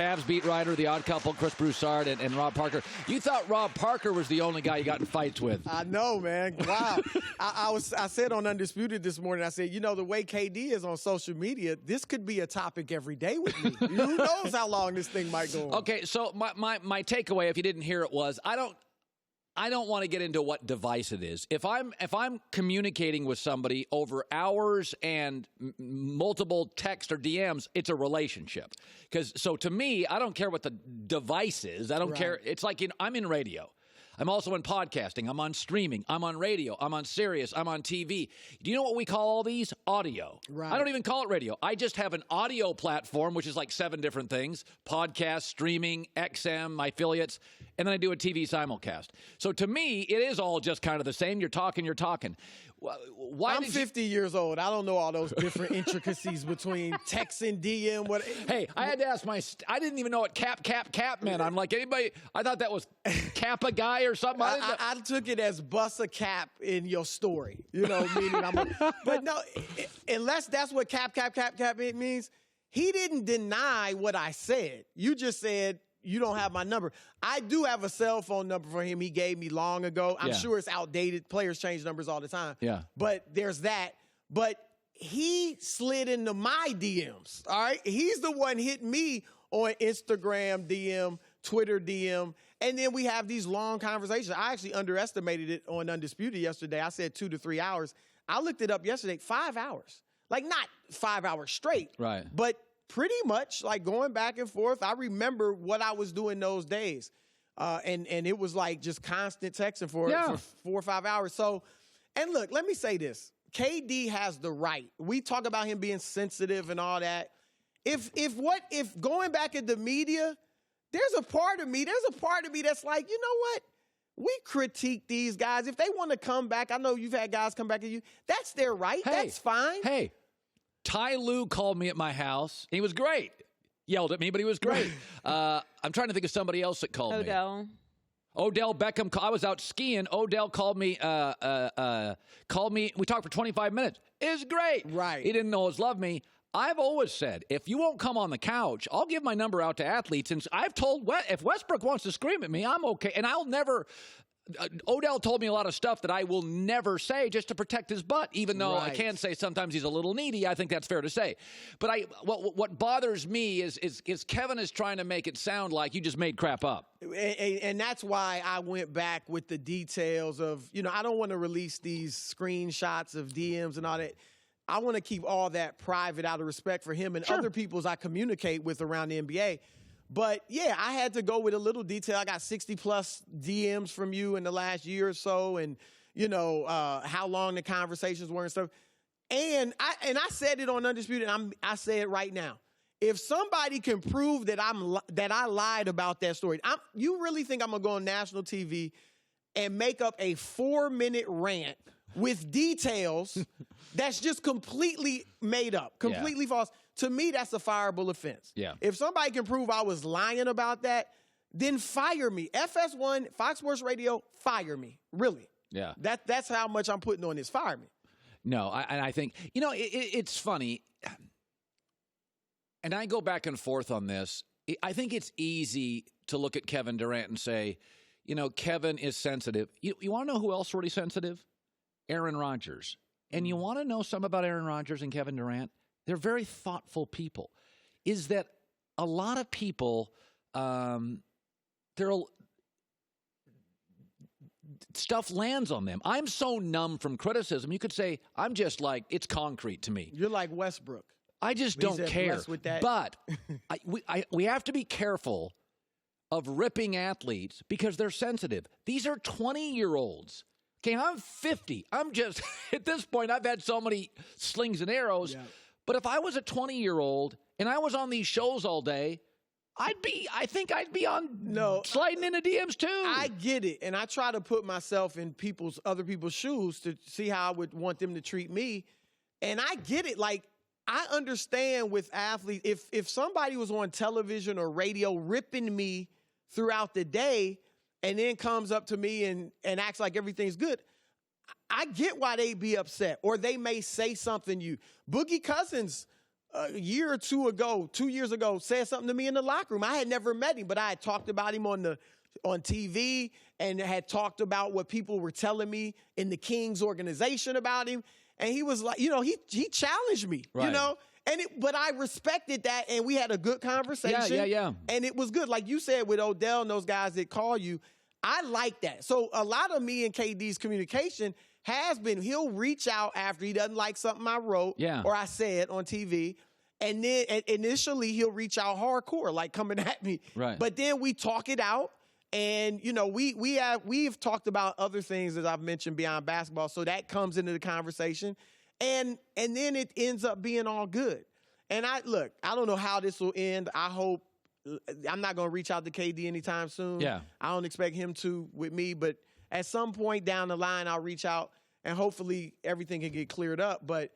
Cavs beat writer, The Odd Couple, Chris Broussard, and Rob Parker. You thought Rob Parker was the only guy you got in fights with. I know, man. Wow. I said on Undisputed this morning, I said, the way KD is on social media, this could be a topic every day with me. Who knows how long this thing might go on. Okay, so my takeaway, if you didn't hear it, was I don't want to get into what device it is. If I'm communicating with somebody over hours and multiple texts or DMs, it's a relationship. So to me, I don't care what the device is. I don't care. It's like I'm in radio. I'm also in podcasting. I'm on streaming. I'm on radio. I'm on Sirius. I'm on TV. Do you know what we call all these? Audio. Right. I don't even call it radio. I just have an audio platform, which is like 7 different things. Podcast, streaming, XM, my affiliates, and then I do a TV simulcast. So to me, it is all just kind of the same. You're talking. I'm 50 years old. I don't know all those different intricacies between text and DM. Hey, I had to ask I didn't even know what cap meant. I'm like, anybody, I thought that was Kappa guy or something. I took it as bust a cap in your story. Meaning but no, unless that's what cap means, he didn't deny what I said. You just said, you don't have my number. I do have a cell phone number for him he gave me long ago. I'm sure it's outdated. Players change numbers all the time. Yeah. But there's that. But he slid into my DMs, all right? He's the one hitting me on Instagram DM, Twitter DM, and then we have these long conversations. I actually underestimated it on Undisputed yesterday. I said 2 to 3 hours. I looked it up yesterday, 5 hours. Like not 5 hours straight. Right. But pretty much like going back and forth. I remember what I was doing those days. And it was like just constant texting for 4 or 5 hours. So, and look, let me say this. KD has the right. We talk about him being sensitive and all that. If going back at the media, there's a part of me that's like, you know what? We critique these guys. If they want to come back, I know you've had guys come back at you. That's their right. Hey, that's fine. Hey, Ty Lue called me at my house. He was great. Yelled at me, but he was great. I'm trying to think of somebody else that called me. Odell Beckham. I was out skiing. Odell called me. We talked for 25 minutes. It was great. Right. He didn't always love me. I've always said, if you won't come on the couch, I'll give my number out to athletes. And I've told, if Westbrook wants to scream at me, I'm okay. And I'll never. Odell told me a lot of stuff that I will never say just to protect his butt, even though I can say sometimes he's a little needy. I think that's fair to say. But what bothers me is Kevin is trying to make it sound like you just made crap up. And that's why I went back with the details of, I don't want to release these screenshots of DMs and all that. I want to keep all that private out of respect for him and other peoples I communicate with around the NBA. But, yeah, I had to go with a little detail. I got 60-plus DMs from you in the last year or so and, how long the conversations were and stuff. And I said it on Undisputed, and I say it right now. If somebody can prove that I lied about that story, you really think I'm going to go on national TV and make up a 4-minute rant with details that's just completely made up, completely false? To me, that's a fireable offense. Yeah. If somebody can prove I was lying about that, then fire me. FS1, Fox Sports Radio, fire me. Really. Yeah. That's how much I'm putting on this. Fire me. No, I think, it's funny. And I go back and forth on this. I think it's easy to look at Kevin Durant and say, Kevin is sensitive. You want to know who else really sensitive? Aaron Rodgers. And you want to know something about Aaron Rodgers and Kevin Durant? They're very thoughtful people. Is that a lot of people, stuff lands on them. I'm so numb from criticism. You could say, I'm just like, it's concrete to me. You're like Westbrook. I just don't care. With that. But we have to be careful of ripping athletes because they're sensitive. These are 20-year-olds. Okay, I'm 50. I'm just, at this point, I've had so many slings and arrows. Yeah. But if I was a 20-year-old and I was on these shows all day, I think I'd be on sliding into DMs too. I get it. And I try to put myself in other people's shoes to see how I would want them to treat me. And I get it. Like, I understand with athletes, if somebody was on television or radio ripping me throughout the day and then comes up to me and acts like everything's good, I get why they'd be upset. Or they may say something Boogie Cousins a year or 2 years ago, said something to me in the locker room. I had never met him, but I had talked about him on TV and had talked about what people were telling me in the Kings organization about him. And he was like, he challenged me, but I respected that, and we had a good conversation. Yeah. And it was good. Like you said, with Odell and those guys that call you, I like that. So a lot of me and KD's communication has been, he'll reach out after he doesn't like something I wrote or I said on TV. And then initially he'll reach out hardcore, like coming at me. Right. But then we talk it out. And, we've talked about other things that I've mentioned beyond basketball. So that comes into the conversation. And then it ends up being all good. And I don't know how this will end. I hope I'm not going to reach out to KD anytime soon. Yeah. I don't expect him to with me. But at some point down the line, I'll reach out and hopefully everything can get cleared up. But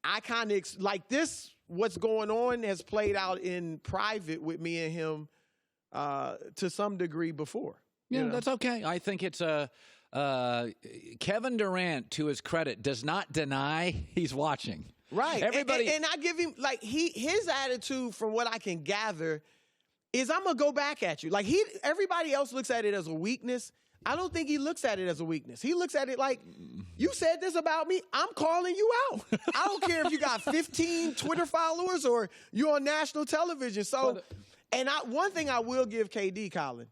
I kind of like this, what's going on has played out in private with me and him to some degree before. That's okay. I think it's Kevin Durant, to his credit, does not deny he's watching. Right. Everybody, and I give him, like, his attitude, from what I can gather, is I'm going to go back at you. Like, everybody else looks at it as a weakness. I don't think he looks at it as a weakness. He looks at it like, you said this about me, I'm calling you out. I don't care if you got 15 Twitter followers or you're on national television. So, one thing I will give KD, Colin,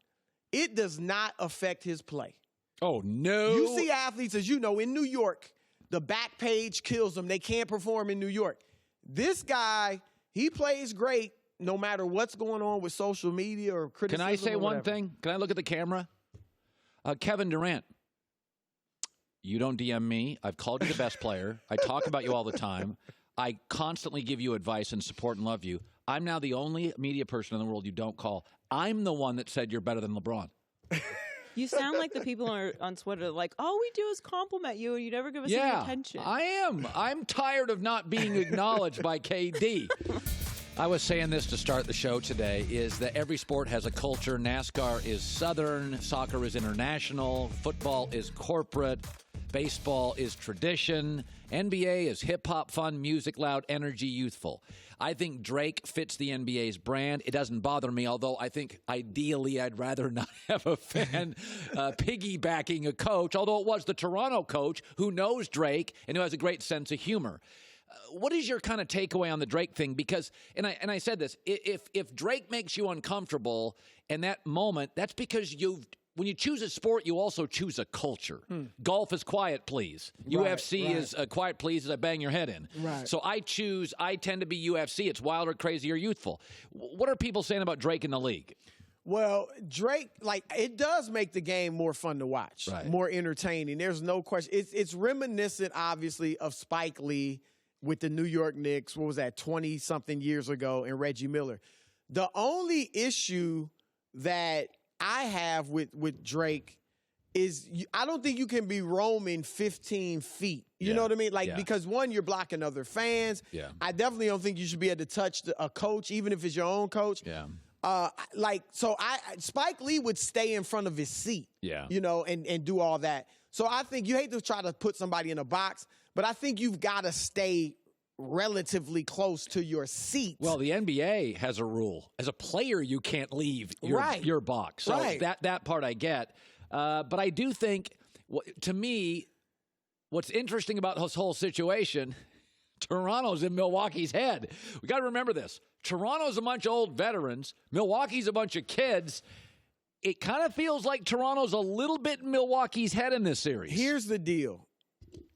it does not affect his play. Oh, no. You see athletes, as you know, in New York, the back page kills them. They can't perform in New York. This guy, he plays great no matter what's going on with social media or criticism. Can I say one thing? Can I look at the camera? Kevin Durant, you don't DM me. I've called you the best player. I talk about you all the time. I constantly give you advice and support and love you. I'm now the only media person in the world you don't call. I'm the one that said you're better than LeBron. You sound like the people on Twitter, like, all we do is compliment you and you never give us any attention. I am. I'm tired of not being acknowledged by KD. I was saying this to start the show today, is that every sport has a culture. NASCAR is Southern, soccer is international, football is corporate, baseball is tradition, NBA is hip-hop, fun, music, loud, energy, youthful. I think Drake fits the NBA's brand. It doesn't bother me, although I think ideally I'd rather not have a fan piggybacking a coach, although it was the Toronto coach who knows Drake and who has a great sense of humor. What is your kind of takeaway on the Drake thing? Because, and I said this, if Drake makes you uncomfortable in that moment, that's because when you choose a sport, you also choose a culture. Golf is quiet, please. UFC is quiet, please, as I bang your head in. Right. So I tend to be UFC. It's wilder, crazier, youthful. What are people saying about Drake in the league? Well, Drake, it does make the game more fun to watch, more entertaining. There's no question. It's reminiscent, obviously, of Spike Lee with the New York Knicks, 20-something years ago, and Reggie Miller. The only issue that I have with Drake is I don't think you can be roaming 15 feet. You know what I mean? Because, one, you're blocking other fans. Yeah. I definitely don't think you should be able to touch a coach, even if it's your own coach. Yeah. Spike Lee would stay in front of his seat, and do all that. So I think you hate to try to put somebody in a box, but I think you've got to stay relatively close to your seat. Well, the NBA has a rule. As a player, you can't leave your box. So that part I get. But I do think, to me, what's interesting about this whole situation, Toronto's in Milwaukee's head. We got to remember this. Toronto's a bunch of old veterans. Milwaukee's a bunch of kids. It kind of feels like Toronto's a little bit in Milwaukee's head in this series. Here's the deal.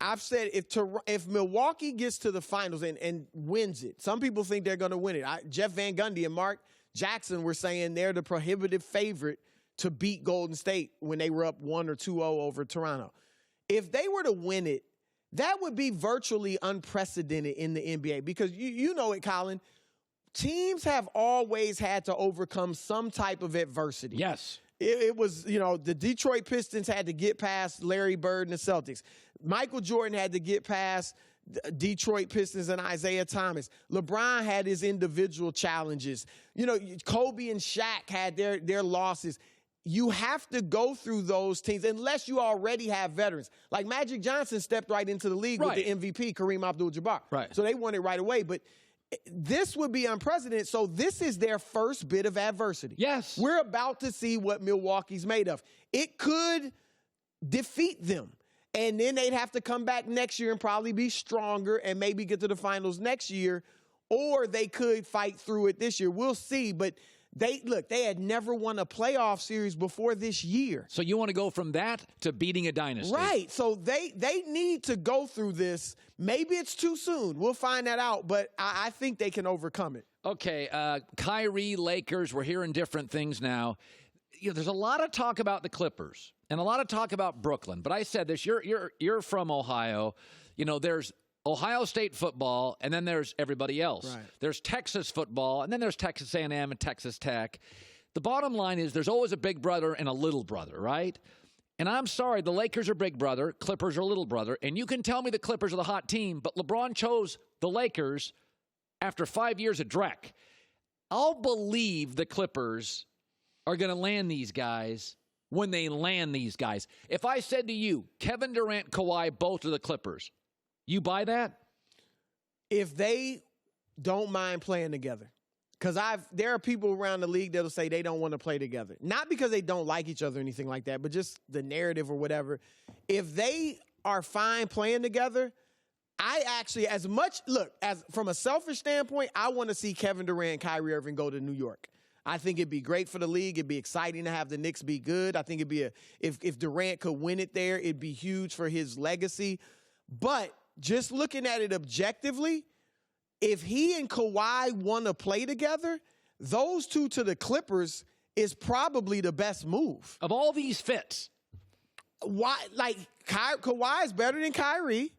I've said if Milwaukee gets to the finals and wins it, some people think they're going to win it. Jeff Van Gundy and Mark Jackson were saying they're the prohibitive favorite to beat Golden State when they were up 1 or 2-0 over Toronto. If they were to win it, that would be virtually unprecedented in the NBA because you know it, Colin. Teams have always had to overcome some type of adversity. Yes. It was, the Detroit Pistons had to get past Larry Bird and the Celtics. Michael Jordan had to get past Detroit Pistons and Isaiah Thomas. LeBron had his individual challenges. Kobe and Shaq had their losses. You have to go through those teams unless you already have veterans. Like Magic Johnson stepped right into the league with the MVP, Kareem Abdul-Jabbar. Right. So they won it right away. But this would be unprecedented. So this is their first bit of adversity. Yes. We're about to see what Milwaukee's made of. It could defeat them. And then they'd have to come back next year and probably be stronger and maybe get to the finals next year. Or they could fight through it this year. We'll see. But they had never won a playoff series before this year. So you want to go from that to beating a dynasty. Right. So they need to go through this. Maybe it's too soon. We'll find that out. But I think they can overcome it. Okay. Kyrie, Lakers, we're hearing different things now. There's a lot of talk about the Clippers and a lot of talk about Brooklyn. But I said this, you're from Ohio. There's Ohio State football, and then there's everybody else. Right. There's Texas football, and then there's Texas A&M and Texas Tech. The bottom line is there's always a big brother and a little brother, right? And I'm sorry, the Lakers are big brother, Clippers are little brother, and you can tell me the Clippers are the hot team, but LeBron chose the Lakers after 5 years of Drek. I'll believe the Clippers are going to land these guys when they land these guys. If I said to you, Kevin Durant, Kawhi, both are the Clippers, you buy that? If they don't mind playing together. Because there are people around the league that'll say they don't want to play together. Not because they don't like each other or anything like that, but just the narrative or whatever. If they are fine playing together, I actually, as from a selfish standpoint, I want to see Kevin Durant and Kyrie Irving go to New York. I think it'd be great for the league. It'd be exciting to have the Knicks be good. I think it'd be if Durant could win it there, it'd be huge for his legacy. But just looking at it objectively, if he and Kawhi want to play together, those two to the Clippers is probably the best move. Of all these fits. Why? Kawhi is better than Kyrie.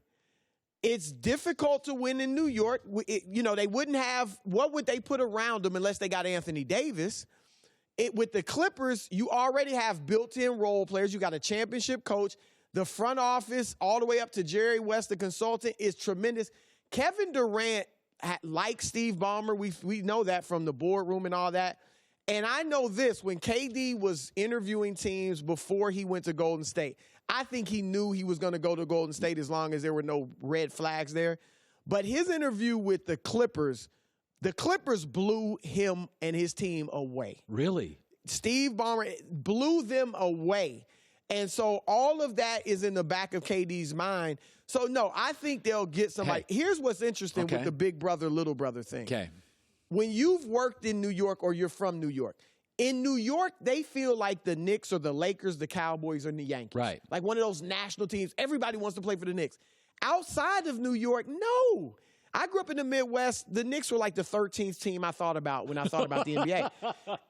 It's difficult to win in New York. They wouldn't have, what would they put around them unless they got Anthony Davis? With the Clippers, you already have built-in role players. You got a championship coach. The front office, all the way up to Jerry West, the consultant, is tremendous. Kevin Durant, like Steve Ballmer, we know that from the boardroom and all that. And I know this, when KD was interviewing teams before he went to Golden State, I think he knew he was going to go to Golden State as long as there were no red flags there. But his interview with the Clippers blew him and his team away. Really? Steve Ballmer blew them away. And so all of that is in the back of KD's mind. So, no, I think they'll get somebody. Hey. Here's what's interesting with the big brother, little brother thing. Okay. When you've worked in New York or you're from New York, in New York, they feel like the Knicks or the Lakers, the Cowboys, or the Yankees. Right. Like one of those national teams. Everybody wants to play for the Knicks. Outside of New York, no. I grew up in the Midwest. The Knicks were like the 13th team I thought about when I thought about the NBA.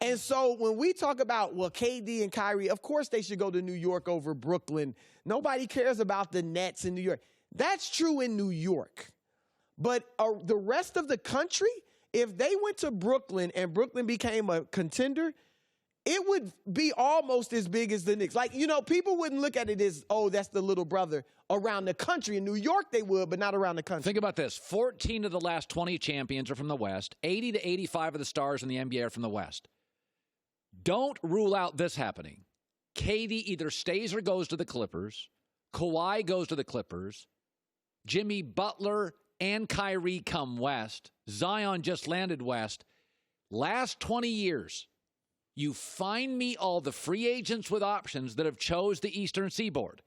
And so when we talk about, KD and Kyrie, of course they should go to New York over Brooklyn. Nobody cares about the Nets in New York. That's true in New York. But the rest of the country, if they went to Brooklyn and Brooklyn became a contender, it would be almost as big as the Knicks. People wouldn't look at it as, that's the little brother. Around the country. In New York, they would, but not around the country. Think about this. 14 of the last 20 champions are from the West. 80 to 85 of the stars in the NBA are from the West. Don't rule out this happening. KD either stays or goes to the Clippers. Kawhi goes to the Clippers. Jimmy Butler and Kyrie come west. Zion just landed west. Last 20 years, you find me all the free agents with options that have chose the Eastern Seaboard.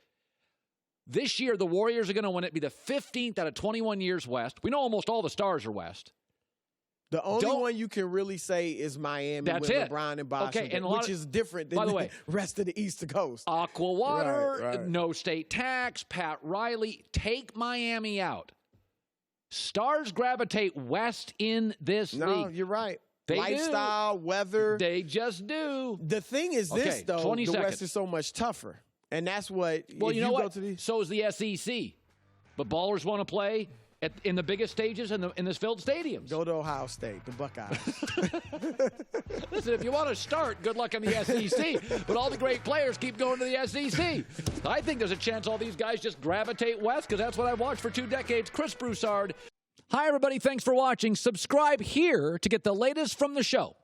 This year, the Warriors are going to win it, be the 15th out of 21 years west. We know almost all the stars are west. The only one you can really say is Miami with LeBron and Bosh, which is different than the rest of the East Coast. Aqua Water, no state tax, Pat Riley. Take Miami out. Stars gravitate west in this league. No, you're right. They Lifestyle, weather. They just do. The thing is this, though. 20 the seconds. West is so much tougher. And that's what, well, you know what? So is the SEC. But ballers want to play in the biggest stages in the filled stadiums. Go to Ohio State, the Buckeyes. Listen, if you want to start, good luck in the SEC. But all the great players keep going to the SEC. I think there's a chance all these guys just gravitate west because that's what I've watched for 2 decades. Chris Broussard. Hi, everybody. Thanks for watching. Subscribe here to get the latest from the show.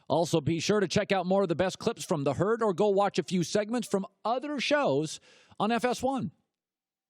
Also, be sure to check out more of the best clips from The Herd or go watch a few segments from other shows on FS1.